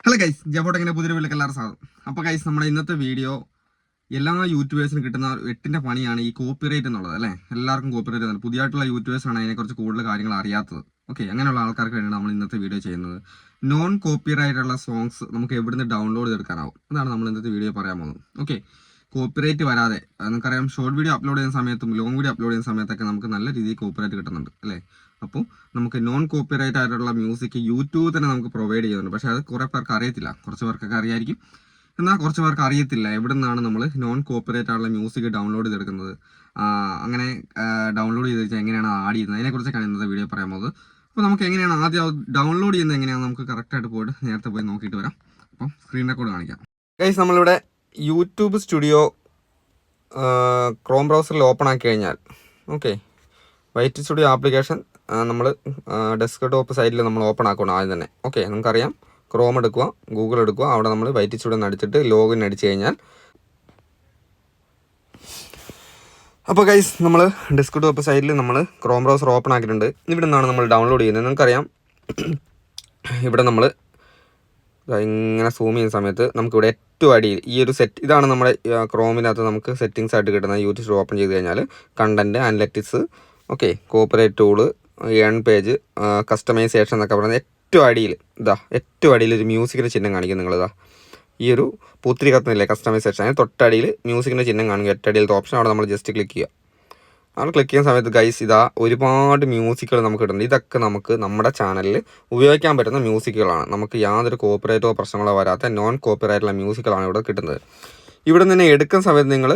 Hello guys, ജബോട്ടെങ്ങനെ പുതിയൊരു വീട്ടിലേക്ക് എല്ലാവരും സ്വാഗതം. അപ്പോൾ ഗൈസ്, നമ്മുടെ ഇന്നത്തെ വീഡിയോ എല്ലാ യൂട്യൂബേഴ്സിനും കിട്ടുന്ന എട്ടിൻ്റെ പണിയാണ് ഈ കോപ്പിറൈറ്റ് എന്നുള്ളത് അല്ലേ. എല്ലാവർക്കും കോപ്പിറൈറ്റ് ആണ്. പുതിയതായിട്ടുള്ള യൂട്യൂബേഴ്സാണ് അതിനെക്കുറിച്ച് കൂടുതൽ കാര്യങ്ങൾ അറിയാത്തത്. ഓക്കെ, അങ്ങനെയുള്ള ആൾക്കാർക്ക് വേണ്ടിയാണ് നമ്മൾ ഇന്നത്തെ വീഡിയോ ചെയ്യുന്നത്. നോൺ കോപ്പിറൈറ്റുള്ള സോങ്സ് നമുക്ക് എവിടുന്ന് ഡൗൺലോഡ് ചെയ്തെടുക്കാനാവും, അതാണ് നമ്മൾ ഇന്നത്തെ വീഡിയോ പറയാൻ പോകുന്നത്. ഓക്കെ, കോപ്പിറൈറ്റ് വരാതെ നമുക്കറിയാം, ഷോർട്ട് വീഡിയോ അപ്ലോഡ് ചെയ്യുന്ന സമയത്തും ലോങ് വീഡിയോ അപ്ലോഡ് ചെയ്യുന്ന സമയത്തൊക്കെ നമുക്ക് നല്ല രീതിയിൽ കോപ്പിറൈറ്റ് കിട്ടുന്നുണ്ട് അല്ലേ. അപ്പോൾ നമുക്ക് നോൺ കോപ്പിറൈറ്റ് ആയിട്ടുള്ള മ്യൂസിക് യൂട്യൂബ് തന്നെ നമുക്ക് പ്രൊവൈഡ് ചെയ്യുന്നുണ്ട്. പക്ഷേ അത് കുറേ പേർക്ക് അറിയത്തില്ല. കുറച്ച് പേർക്കൊക്കെ അറിയായിരിക്കും, എന്നാൽ കുറച്ച് പേർക്ക് അറിയത്തില്ല എവിടെ നിന്നാണ് നമ്മൾ നോൺ കോപ്പിറൈറ്റ് ആയിട്ടുള്ള മ്യൂസിക് ഡൗൺലോഡ് ചെയ്തെടുക്കുന്നത്. അങ്ങനെ ഡൗൺലോഡ് ചെയ്ത് വെച്ചാൽ എങ്ങനെയാണ് ആഡ് ചെയ്യുന്നത്, അതിനെക്കുറിച്ചൊക്കെയാണ് ഇന്നത്തെ വീഡിയോ പറയാൻ പോകുന്നത്. അപ്പോൾ നമുക്ക് എങ്ങനെയാണ് ആദ്യം ഡൗൺലോഡ് ചെയ്യുന്നത് എങ്ങനെയാണ് നമുക്ക് കറക്റ്റായിട്ട് പോയിട്ട് നേരത്തെ പോയി നോക്കിയിട്ട് വരാം. അപ്പം സ്ക്രീൻ റെക്കോർഡ് കാണിക്കാം. ഗൈസ്, നമ്മളിവിടെ യൂട്യൂബ് സ്റ്റുഡിയോ ക്രോം ബ്രൗസറിൽ ഓപ്പൺ ആക്കി കഴിഞ്ഞാൽ ഓക്കെ, വൈറ്റ് സ്റ്റുഡിയോ ആപ്ലിക്കേഷൻ നമ്മൾ ഡെസ്ക്ടോപ്പ് സൈഡിൽ നമ്മൾ ഓപ്പൺ ആക്കണം ആദ്യം തന്നെ. ഓക്കെ, നമുക്കറിയാം, ക്രോം എടുക്കുക, ഗൂഗിൾ എടുക്കുക, അവിടെ നമ്മൾ വൈറ്റ് സ്റ്റുഡിയോ അടിച്ചിട്ട് ലോഗിൻ അടിച്ച് കഴിഞ്ഞാൽ, അപ്പോൾ ഗൈസ് നമ്മൾ ഡെസ്ക്ടോപ്പ് സൈഡിൽ നമ്മൾ ക്രോം ബ്രൗസർ ഓപ്പൺ ആക്കിയിട്ടുണ്ട്. ഇവിടെ നിന്നാണ് നമ്മൾ ഡൗൺലോഡ് ചെയ്യുന്നത്. നിങ്ങൾക്കറിയാം, ഇവിടെ നമ്മൾ ഇങ്ങനെ സൂം ചെയ്യുന്ന സമയത്ത് നമുക്കിവിടെ ഏറ്റവും അടിയിൽ ഈ ഒരു സെറ്റ്, ഇതാണ് നമ്മുടെ ക്രോമിനകത്ത് നമുക്ക് സെറ്റിങ്സ് ആയിട്ട് കിട്ടുന്ന യൂട്യൂബ് സ്റ്റുഡിയോ ഓപ്പൺ ചെയ്ത് കഴിഞ്ഞാൽ content, analytics, okay, copyright tool, earn page, customisation എന്നൊക്കെ പറയുന്നത് ഏറ്റവും അടിയിൽ ഏറ്റവും അടിയിൽ ഒരു മ്യൂസിക്കിൻ്റെ ചിഹ്നം കാണിക്കും. നിങ്ങളിതാ ഈ ഒരു പൂത്തിരി കത്തുന്നില്ലേ കസ്റ്റമൈസേഷൻ, അതിന് തൊട്ടടിയിൽ മ്യൂസിക്കിൻ്റെ ചിഹ്നം കാണിക്കുക, ഏറ്റടിയിലത്തെ ഓപ്ഷൻ. അവിടെ നമ്മൾ ജസ്റ്റ് ക്ലിക്ക് ചെയ്യുക. നമ്മൾ ക്ലിക്ക് ചെയ്യുന്ന സമയത്ത് ഗൈസ് ഒരുപാട് മ്യൂസിക്കുകൾ നമുക്ക് കിട്ടുന്നുണ്ട്. ഇതൊക്കെ നമുക്ക് നമ്മുടെ ചാനലിൽ ഉപയോഗിക്കാൻ പറ്റുന്ന മ്യൂസിക്കുകളാണ്. നമുക്ക് യാതൊരു കോപ്പിറൈറ്റോ പ്രശ്നങ്ങളോ വരാത്ത നോൺ കോപ്പിറൈറ്റുള്ള മ്യൂസിക്കുകളാണ് ഇവിടെ കിട്ടുന്നത്. ഇവിടെ നിന്ന് എടുക്കുന്ന സമയത്ത് നിങ്ങൾ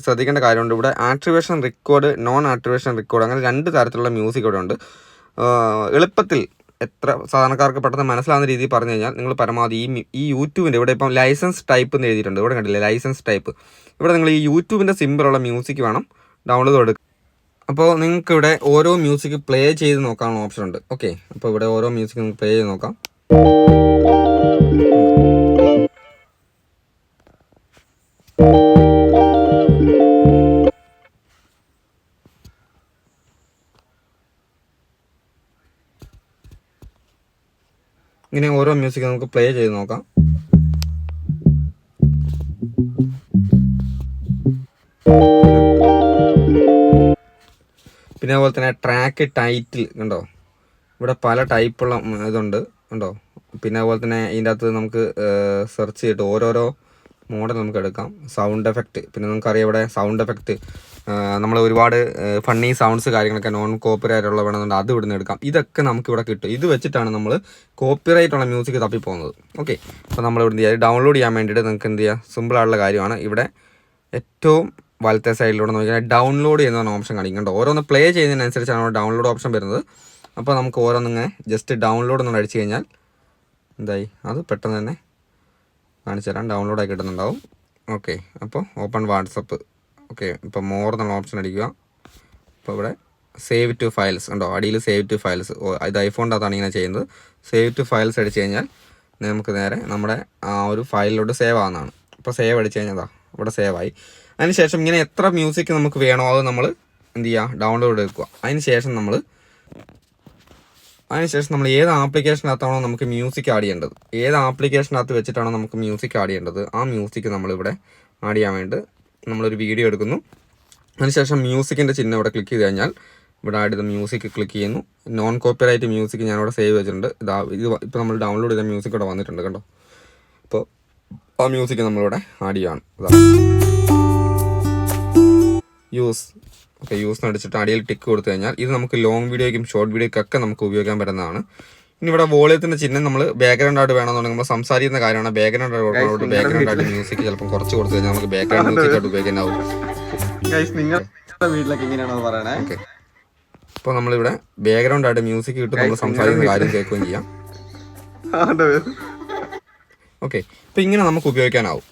ശ്രദ്ധിക്കേണ്ട കാര്യമുണ്ട്. ഇവിടെ activation record, non activation record, അങ്ങനെ രണ്ട് തരത്തിലുള്ള മ്യൂസിക് ഇവിടെ ഉണ്ട്. എളുപ്പത്തിൽ എത്ര സാധാരണക്കാർക്ക് പെട്ടെന്ന് മനസ്സിലാവുന്ന രീതിയിൽ പറഞ്ഞു കഴിഞ്ഞാൽ നിങ്ങൾ പരമാവധി ഈ യൂട്യൂബിൻ്റെ ഇവിടെ ഇപ്പം ലൈസൻസ് ടൈപ്പ് എന്ന് എഴുതിയിട്ടുണ്ട്. ഇവിടെ കണ്ടില്ലേ ലൈസൻസ് ടൈപ്പ്. ഇവിടെ നിങ്ങൾ ഈ യൂട്യൂബിൻ്റെ സിമ്പിളുള്ള മ്യൂസിക് വേണം ഡൗൺലോഡ് എടുക്കുക. അപ്പോൾ നിങ്ങൾക്ക് ഇവിടെ ഓരോ മ്യൂസിക് പ്ലേ ചെയ്ത് നോക്കാനുള്ള ഓപ്ഷൻ ഉണ്ട്. ഓക്കെ, അപ്പോൾ ഇവിടെ ഓരോ മ്യൂസിക് നിങ്ങൾക്ക് പ്ലേ ചെയ്ത് നോക്കാം. ഇങ്ങനെ ഓരോ മ്യൂസിക് നമുക്ക് പ്ലേ ചെയ്ത് നോക്കാം. പിന്നെ അതുപോലെ തന്നെ ട്രാക്ക് ടൈറ്റിൽ കണ്ടോ, ഇവിടെ പല ടൈപ്പുള്ള ഇതുണ്ട് കണ്ടോ. പിന്നെ അതുപോലെ തന്നെ ഇതിൻ്റെ അകത്ത് നമുക്ക് സെർച്ച് ചെയ്തിട്ട് ഓരോരോ മോഡൽ നമുക്ക് എടുക്കാം. സൗണ്ട് എഫക്റ്റ്, പിന്നെ നമുക്കറിയാം ഇവിടെ സൗണ്ട് എഫക്റ്റ് നമ്മൾ ഒരുപാട് ഫണ്ണി സൗണ്ട്സ് കാര്യങ്ങളൊക്കെ നോൺ കോപ്പിറൈറ്റ് ഉള്ള വേണമെന്നുണ്ട്, അത് ഇവിടുന്ന് എടുക്കാം. ഇതൊക്കെ നമുക്കിവിടെ കിട്ടും. ഇത് വെച്ചിട്ടാണ് നമ്മൾ കോപ്പിറൈറ്റ് ഉള്ള മ്യൂസിക് തപ്പിപ്പോകുന്നത്. ഓക്കെ, അപ്പോൾ നമ്മൾ ഇവിടെ എന്ത് ചെയ്യുക, ഡൗൺലോഡ് ചെയ്യാൻ വേണ്ടിയിട്ട് നിങ്ങൾക്ക് എന്ത് ചെയ്യുക, സിമ്പിളായിട്ടുള്ള കാര്യമാണ്. ഇവിടെ ഏറ്റവും വലത്തെ സൈഡിലൂടെ നോക്കിയാൽ ഡൗൺലോഡ് ചെയ്യുന്ന ഓപ്ഷൻ കാണിക്കുന്നുണ്ട്. ഓരോന്ന് പ്ലേ ചെയ്യുന്നതിനനുസരിച്ചാണ് അവിടെ ഡൗൺലോഡ് ഓപ്ഷൻ വരുന്നത്. അപ്പോൾ നമുക്ക് ഓരോന്നിങ്ങനെ ജസ്റ്റ് ഡൗൺലോഡ് എന്ന് അടിച്ചു കഴിഞ്ഞാൽ എന്തായി, അത് പെട്ടെന്ന് തന്നെ കാണിച്ചു തരാം, ഡൗൺലോഡായി കിട്ടുന്നുണ്ടാവും. ഓക്കെ, അപ്പോൾ ഓപ്പൺ വാട്സപ്പ്. ഓക്കെ, ഇപ്പോൾ മോർ എന്നുള്ള ഓപ്ഷൻ അടിക്കുക. അപ്പോൾ ഇവിടെ സേവ് ടു ഫയൽസ് ഉണ്ടോ, അടിയിൽ സേവ് ടു ഫയൽസ്. ഇത് ഐഫോണിൻ്റെ അകത്താണ് ഇങ്ങനെ ചെയ്യുന്നത്. സേവ് ടു ഫയൽസ് അടിച്ചു കഴിഞ്ഞാൽ നമുക്ക് നേരെ നമ്മുടെ ആ ഒരു ഫയലിലോട്ട് സേവ് ആവുന്നതാണ്. അപ്പോൾ സേവ് അടിച്ചു കഴിഞ്ഞാൽ ഇവിടെ സേവായി. അതിനുശേഷം ഇങ്ങനെ എത്ര മ്യൂസിക് നമുക്ക് വേണോ അത് നമ്മൾ എന്ത് ചെയ്യുക, ഡൗൺലോഡ് എടുക്കുക. അതിനുശേഷം നമ്മൾ ഏത് ആപ്ലിക്കേഷനകത്താണോ നമുക്ക് മ്യൂസിക് ആഡ് ചെയ്യേണ്ടത്, ഏത് ആപ്ലിക്കേഷനകത്ത് വെച്ചിട്ടാണോ നമുക്ക് മ്യൂസിക് ആഡ് ചെയ്യേണ്ടത്, ആ മ്യൂസിക് നമ്മളിവിടെ ആഡ് ചെയ്യാൻ വേണ്ടി നമ്മളൊരു വീഡിയോ എടുക്കുന്നു. അതിനുശേഷം മ്യൂസിക്കിൻ്റെ ചിഹ്നം ഇവിടെ ക്ലിക്ക് ചെയ്ത് കഴിഞ്ഞാൽ ഇവിടെ ആഡ് ചെയ്ത മ്യൂസിക് ക്ലിക്ക് ചെയ്യുന്നു. നോൺ കോപ്പിറൈറ്റ് മ്യൂസിക് ഞാനിവിടെ സേവ് വെച്ചിട്ടുണ്ട്. ഇത് ഇപ്പോൾ നമ്മൾ ഡൗൺലോഡ് ചെയ്ത മ്യൂസിക് ഇവിടെ വന്നിട്ടുണ്ട് കണ്ടോ. അപ്പോൾ ആ മ്യൂസിക് നമ്മളിവിടെ ആഡ് ചെയ്യുകയാണ്. യൂസ്. ഓക്കെ, യൂസ് അടിച്ചിട്ട് അടിയിൽ ടിക്ക് കൊടുത്തു കഴിഞ്ഞാൽ ഇത് നമുക്ക് ലോങ് വീഡിയോയ്ക്കും ഷോർട്ട് വീഡിയോയ്ക്കൊക്കെ നമുക്ക് ഉപയോഗിക്കാൻ പറ്റുന്നതാണ്. ഇനി ഇവിടെ വോളിയത്തിൻ്റെ ചിഹ്നം നമ്മൾ ബാക്ക്ഗ്രൗണ്ട് ആയിട്ട് വേണമെന്നുണ്ടെങ്കിൽ നമ്മൾ സംസാരിക്കുന്ന കാര്യമാണ്. ബാക്ക്ഗ്രൗണ്ട് ആയിട്ട് മ്യൂസിക് ചിലപ്പോൾ കുറച്ച് കൊടുത്തു കഴിഞ്ഞാൽ നമുക്ക് ബാക്ക്ഗ്രൗണ്ട് മ്യൂസിക് ആയിട്ട് ഉപയോഗിക്കാനാവും. ഓക്കെ, അപ്പോൾ നമ്മളിവിടെ ബാക്ക്ഗ്രൗണ്ട് ആയിട്ട് മ്യൂസിക് കിട്ടും, നമ്മൾ സംസാരിക്കുന്ന കാര്യം കേൾക്കുകയും ചെയ്യാം. ഓക്കെ, അപ്പോൾ ഇങ്ങനെ നമുക്ക് ഉപയോഗിക്കാനാവും.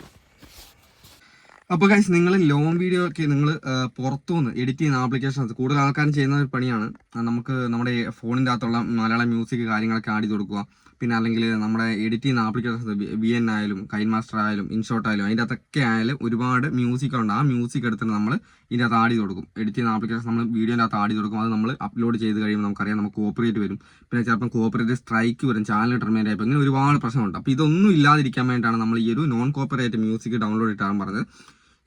അപ്പോൾ ഗൈസ് നിങ്ങൾ ലോങ് വീഡിയോ ഒക്കെ നിങ്ങൾ പുറത്തുനിന്ന് എഡിറ്റ് ചെയ്യുന്ന ആപ്ലിക്കേഷൻസ് കൂടുതൽ ആൾക്കാരും ചെയ്യുന്ന ഒരു പണിയാണ്. നമുക്ക് നമ്മുടെ ഫോണിൻ്റെ അകത്തുള്ള മലയാളം മ്യൂസിക് കാര്യങ്ങളൊക്കെ ആഡ് ചെയ്ത് കൊടുക്കുക. പിന്നെ അല്ലെങ്കിൽ നമ്മുടെ എഡിറ്റ് ചെയ്യുന്ന ആപ്ലിക്കേഷൻസ് VN ആയാലും കൈൻ മാസ്റ്റർ ആയാലും ഇൻഷോട്ട് ആയാലും അതിൻ്റെ അകത്തൊക്കെ ആയാലും ഒരുപാട് മ്യൂസിക് ഉണ്ട്. ആ മ്യൂസിക് എടുത്തിട്ട് നമ്മൾ ഇതിൻ്റെ അകത്ത് ആഡ് ചെയ്ത് കൊടുക്കും. എഡിറ്റ് ചെയ്യുന്ന ആപ്ലിക്കേഷൻ നമ്മൾ വീഡിയോൻ്റെ അകത്ത് ആഡ് ചെയ്ത് കൊടുക്കും. അത് നമ്മൾ അപ്ലോഡ് ചെയ്ത് കഴിയുമ്പോൾ നമുക്കറിയാം നമുക്ക് കോപ്പറേറ്റ് വരും. പിന്നെ ചിലപ്പോൾ കോപ്പറേറ്റ് സ്ട്രൈക്ക് വരും, ചാനൽ ടെർമിനേറ്റ് ആയപ്പോൾ ഇങ്ങനെ ഒരുപാട് പ്രശ്നമുണ്ട്. അപ്പോൾ ഇതൊന്നും ഇല്ലാതിരിക്കാൻ വേണ്ടിയിട്ടാണ് നമ്മൾ ഈ ഒരു നോൺ കോപ്പറേറ്റ് മ്യൂസിക് ഡൗൺലോഡ് ഇട്ടാൻ പറഞ്ഞത്.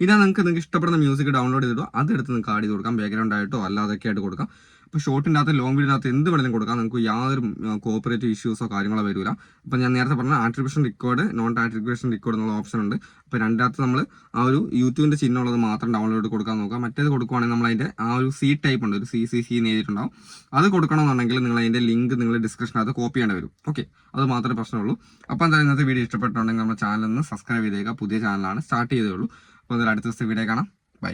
ഇതാ നിങ്ങൾക്ക് ഇഷ്ടപ്പെടുന്ന മ്യൂസിക് ഡൗൺലോഡ് ചെയ്തിട്ടോ അതെടുത്ത് നിങ്ങൾക്ക് ആഡ് ചെയ്ത് കൊടുക്കാം, ബാക്ക്ഗ്രൗണ്ട് ആയിട്ടോ അല്ലാതൊക്കെ ആയിട്ട് കൊടുക്കാം. അപ്പോൾ ഷോർട്ടിൻ്റെ അകത്ത് ലോങ് വീഡിയോനകത്ത് എന്ത് വേണമെങ്കിലും കൊടുക്കാം. നിങ്ങൾക്ക് യാതൊരു കോപ്പറേറ്റീവ് ഇഷ്യൂസോ കാര്യങ്ങളോ വരില്ല. അപ്പോൾ ഞാൻ നേരത്തെ പറഞ്ഞ attribution record, non attribution record എന്നുള്ള ഓപ്ഷൻ ഉണ്ട്. അപ്പോൾ രണ്ടാമത്തെ നമ്മൾ ആ ഒരു യൂട്യൂബിൻ്റെ ചിഹ്നമുള്ളത് മാത്രം ഡൗൺലോഡ് കൊടുക്കാൻ നോക്കുക. മറ്റേത് കൊടുക്കുവാണെങ്കിൽ നമ്മൾ അതിൻ്റെ ആ ഒരു സി ടൈപ്പ് ഉണ്ട്, ഒരു CCC എന്ന് എഴുതിയിട്ടുണ്ടാവും. അത് കൊടുക്കണമെന്നുണ്ടെങ്കിൽ നിങ്ങൾ അതിൻ്റെ ലിങ്ക് നിങ്ങൾ ഡിസ്ക്രിപ്ഷനകത്ത് കോപ്പി ചെയ്യേണ്ടി വരും. ഓക്കെ, അത് മാത്രമേ പ്രശ്നമുള്ളൂ. അപ്പോൾ എന്തായാലും ഇന്നത്തെ വീഡിയോ ഇഷ്ടപ്പെട്ടുണ്ടെങ്കിൽ നമ്മുടെ ചാനൽ ഒന്ന് സബ്സ്ക്രൈബ് ചെയ്തേക്കുക. പുതിയ ചാനലാണ്, സ്റ്റാർട്ട് ചെയ്തേ ഉള്ളൂ. അപ്പോൾ അടുത്ത ദിവസത്തെ വീഡിയോ കാണാം. ബൈ.